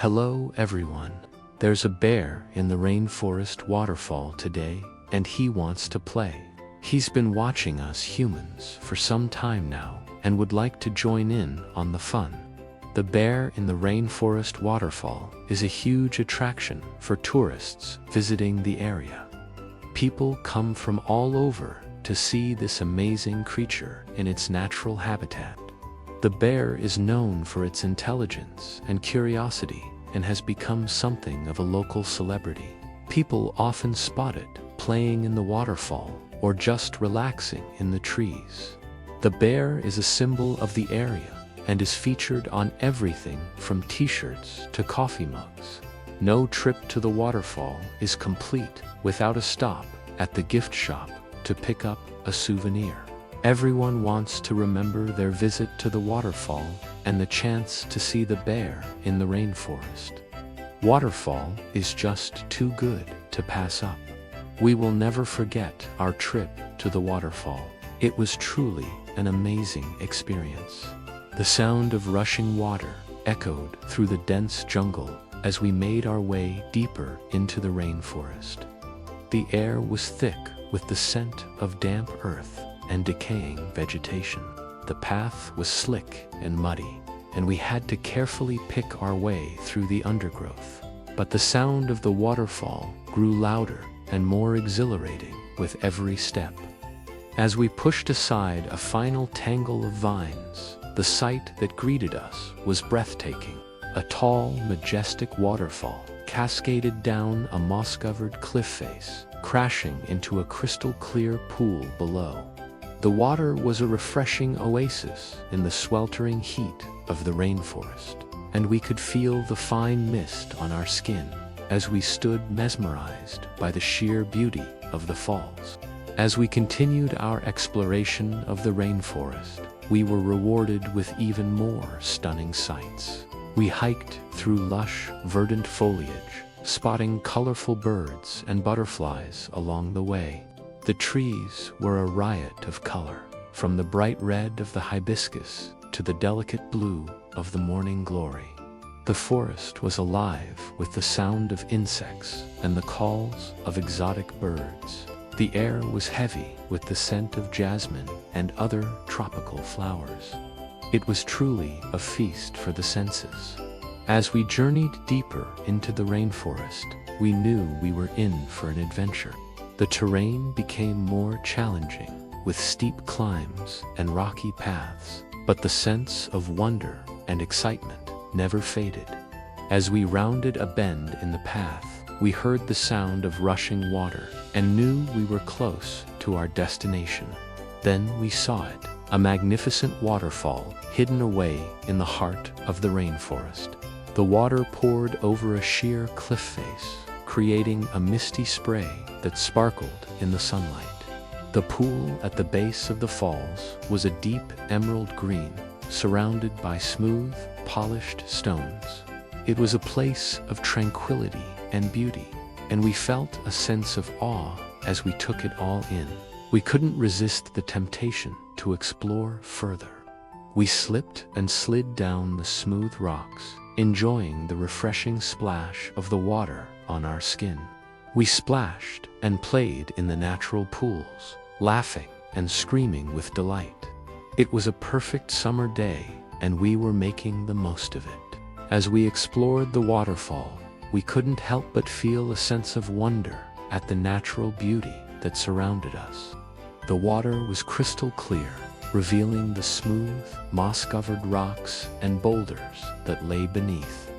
Hello everyone. There's a bear in the Rainforest Waterfall today, and he wants to play. He's been watching us humans for some time now, and would like to join in on the fun. The bear in the Rainforest Waterfall is a huge attraction for tourists visiting the area. People come from all over to see this amazing creature in its natural habitat. The bear is known for its intelligence and curiosity and has become something of a local celebrity. People often spot it playing in the waterfall or just relaxing in the trees. The bear is a symbol of the area and is featured on everything from t-shirts to coffee mugs. No trip to the waterfall is complete without a stop at the gift shop to pick up a souvenir. Everyone wants to remember their visit to the waterfall and the chance to see the bear in the rainforest. Waterfall is just too good to pass up. We will never forget our trip to the waterfall. It was truly an amazing experience. The sound of rushing water echoed through the dense jungle as we made our way deeper into the rainforest. The air was thick with the scent of damp earth and decaying vegetation. The path was slick and muddy, and we had to carefully pick our way through the undergrowth. But the sound of the waterfall grew louder and more exhilarating with every step. As we pushed aside a final tangle of vines, the sight that greeted us was breathtaking. A tall, majestic waterfall cascaded down a moss-covered cliff face, crashing into a crystal-clear pool below. The water was a refreshing oasis in the sweltering heat of the rainforest, and we could feel the fine mist on our skin as we stood mesmerized by the sheer beauty of the falls. As we continued our exploration of the rainforest, we were rewarded with even more stunning sights. We hiked through lush, verdant foliage, spotting colorful birds and butterflies along the way. The trees were a riot of color, from the bright red of the hibiscus to the delicate blue of the morning glory. The forest was alive with the sound of insects and the calls of exotic birds. The air was heavy with the scent of jasmine and other tropical flowers. It was truly a feast for the senses. As we journeyed deeper into the rainforest, we knew we were in for an adventure. The terrain became more challenging, with steep climbs and rocky paths, but the sense of wonder and excitement never faded. As we rounded a bend in the path, we heard the sound of rushing water and knew we were close to our destination. Then we saw it, a magnificent waterfall hidden away in the heart of the rainforest. The water poured over a sheer cliff face, creating a misty spray that sparkled in the sunlight. The pool at the base of the falls was a deep emerald green, surrounded by smooth, polished stones. It was a place of tranquility and beauty, and we felt a sense of awe as we took it all in. We couldn't resist the temptation to explore further. We slipped and slid down the smooth rocks, enjoying the refreshing splash of the water on our skin. We splashed and played in the natural pools, laughing and screaming with delight. It was a perfect summer day, and we were making the most of it. As we explored the waterfall, we couldn't help but feel a sense of wonder at the natural beauty that surrounded us. The water was crystal clear, revealing the smooth, moss-covered rocks and boulders that lay beneath.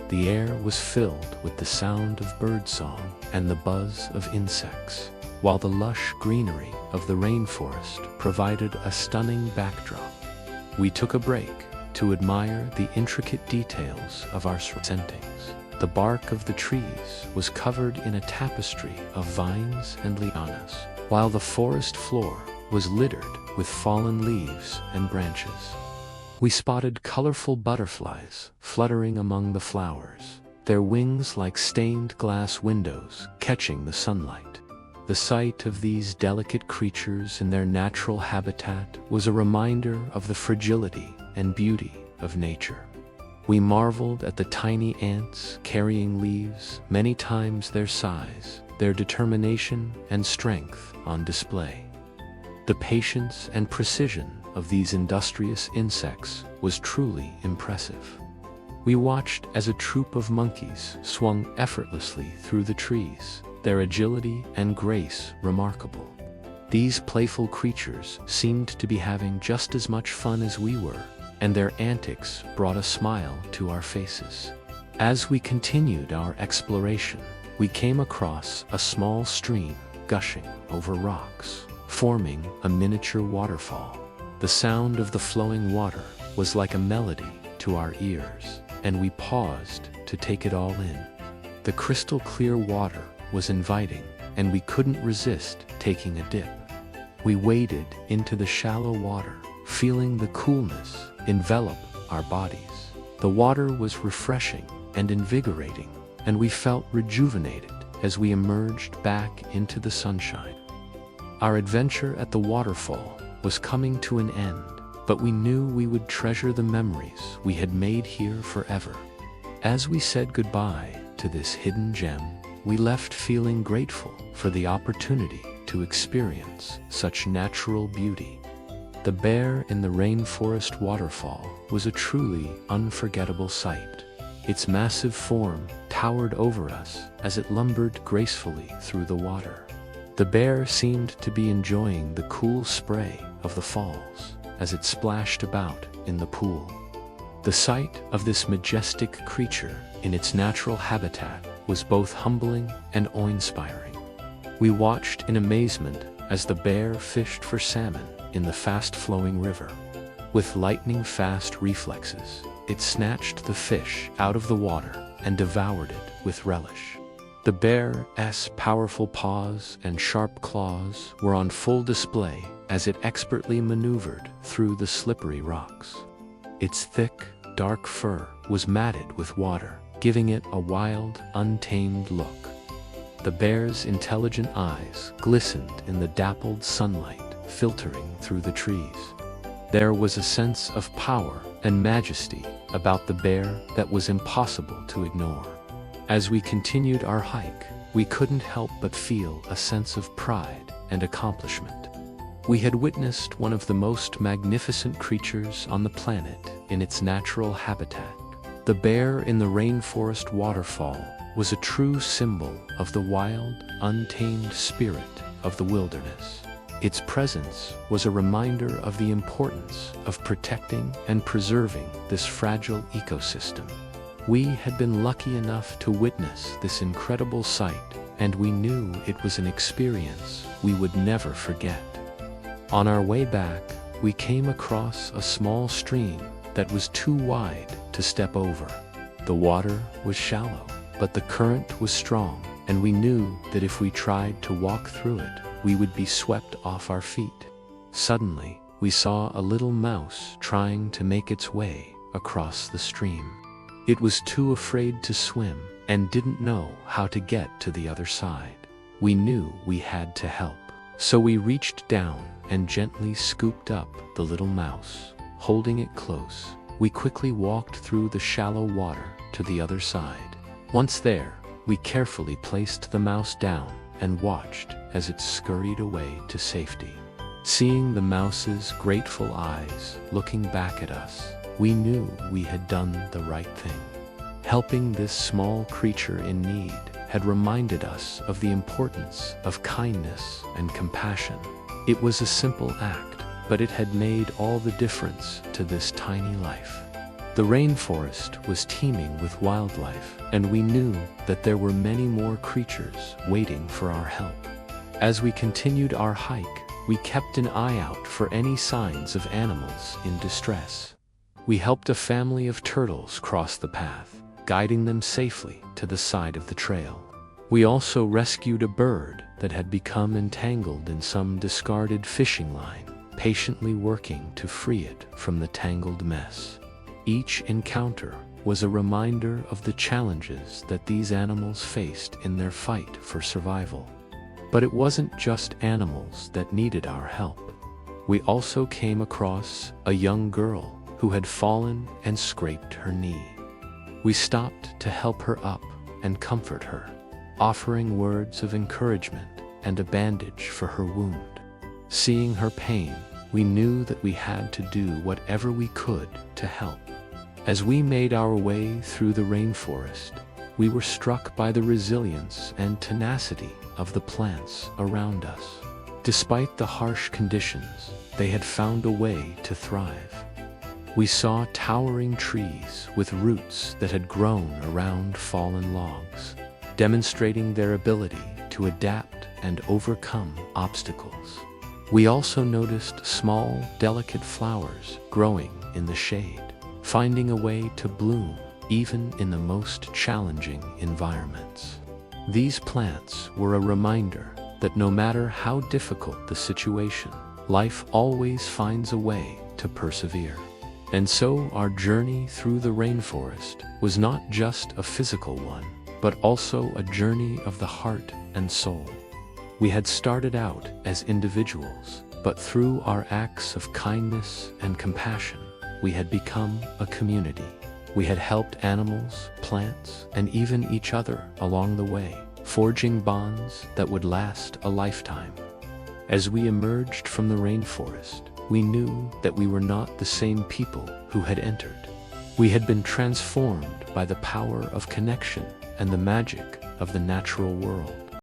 The air was filled with the sound of birdsong and the buzz of insects, while the lush greenery of the rainforest provided a stunning backdrop. We took a break to admire the intricate details of our surroundings. The bark of the trees was covered in a tapestry of vines and lianas, while the forest floor was littered with fallen leaves and branches. We spotted colorful butterflies fluttering among the flowers, their wings like stained glass windows catching the sunlight. The sight of these delicate creatures in their natural habitat was a reminder of the fragility and beauty of nature. We marveled at the tiny ants carrying leaves many times their size, their determination and strength on display. The patience and precision of these industrious insects was truly impressive. We watched as a troop of monkeys swung effortlessly through the trees, their agility and grace remarkable. These playful creatures seemed to be having just as much fun as we were, and their antics brought a smile to our faces. As we continued our exploration, we came across a small stream gushing over rocks, forming a miniature waterfall. The sound of the flowing water was like a melody to our ears, and we paused to take it all in. The crystal clear water was inviting, and we couldn't resist taking a dip. We waded into the shallow water, feeling the coolness envelop our bodies. The water was refreshing and invigorating, and we felt rejuvenated as we emerged back into the sunshine. Our adventure at the waterfall was coming to an end, but we knew we would treasure the memories we had made here forever. As we said goodbye to this hidden gem, we left feeling grateful for the opportunity to experience such natural beauty. The bear in the Rainforest Waterfall was a truly unforgettable sight. Its massive form towered over us as it lumbered gracefully through the water. The bear seemed to be enjoying the cool spray of the falls as it splashed about in the pool. The sight of this majestic creature in its natural habitat was both humbling and awe-inspiring. We watched in amazement as the bear fished for salmon in the fast-flowing river. With lightning-fast reflexes, it snatched the fish out of the water and devoured it with relish. The bear's powerful paws and sharp claws were on full display as it expertly maneuvered through the slippery rocks. Its thick, dark fur was matted with water, giving it a wild, untamed look. The bear's intelligent eyes glistened in the dappled sunlight filtering through the trees. There was a sense of power and majesty about the bear that was impossible to ignore. As we continued our hike, we couldn't help but feel a sense of pride and accomplishment. We had witnessed one of the most magnificent creatures on the planet in its natural habitat. The bear in the Rainforest Waterfall was a true symbol of the wild, untamed spirit of the wilderness. Its presence was a reminder of the importance of protecting and preserving this fragile ecosystem. We had been lucky enough to witness this incredible sight, and we knew it was an experience we would never forget. On our way back, we came across a small stream that was too wide to step over. The water was shallow, but the current was strong, and we knew that if we tried to walk through it, we would be swept off our feet. Suddenly, we saw a little mouse trying to make its way across the stream. It was too afraid to swim and didn't know how to get to the other side. We knew we had to help, so we reached down and gently scooped up the little mouse. Holding it close, we quickly walked through the shallow water to the other side. Once there, we carefully placed the mouse down and watched as it scurried away to safety. Seeing the mouse's grateful eyes looking back at us, we knew we had done the right thing. Helping this small creature in need had reminded us of the importance of kindness and compassion. It was a simple act, but it had made all the difference to this tiny life. The rainforest was teeming with wildlife, and we knew that there were many more creatures waiting for our help. As we continued our hike, we kept an eye out for any signs of animals in distress. We helped a family of turtles cross the path, guiding them safely to the side of the trail. We also rescued a bird that had become entangled in some discarded fishing line, patiently working to free it from the tangled mess. Each encounter was a reminder of the challenges that these animals faced in their fight for survival. But it wasn't just animals that needed our help. We also came across a young girl who had fallen and scraped her knee. We stopped to help her up and comfort her, offering words of encouragement and a bandage for her wound. Seeing her pain, we knew that we had to do whatever we could to help. As we made our way through the rainforest, we were struck by the resilience and tenacity of the plants around us. Despite the harsh conditions, they had found a way to thrive. We saw towering trees with roots that had grown around fallen logs, demonstrating their ability to adapt and overcome obstacles. We also noticed small, delicate flowers growing in the shade, finding a way to bloom even in the most challenging environments. These plants were a reminder that no matter how difficult the situation, life always finds a way to persevere. And so our journey through the rainforest was not just a physical one, but also a journey of the heart and soul. We had started out as individuals, but through our acts of kindness and compassion, we had become a community. We had helped animals, plants, and even each other along the way, forging bonds that would last a lifetime. As we emerged from the rainforest, we knew that we were not the same people who had entered. We had been transformed by the power of connection and the magic of the natural world.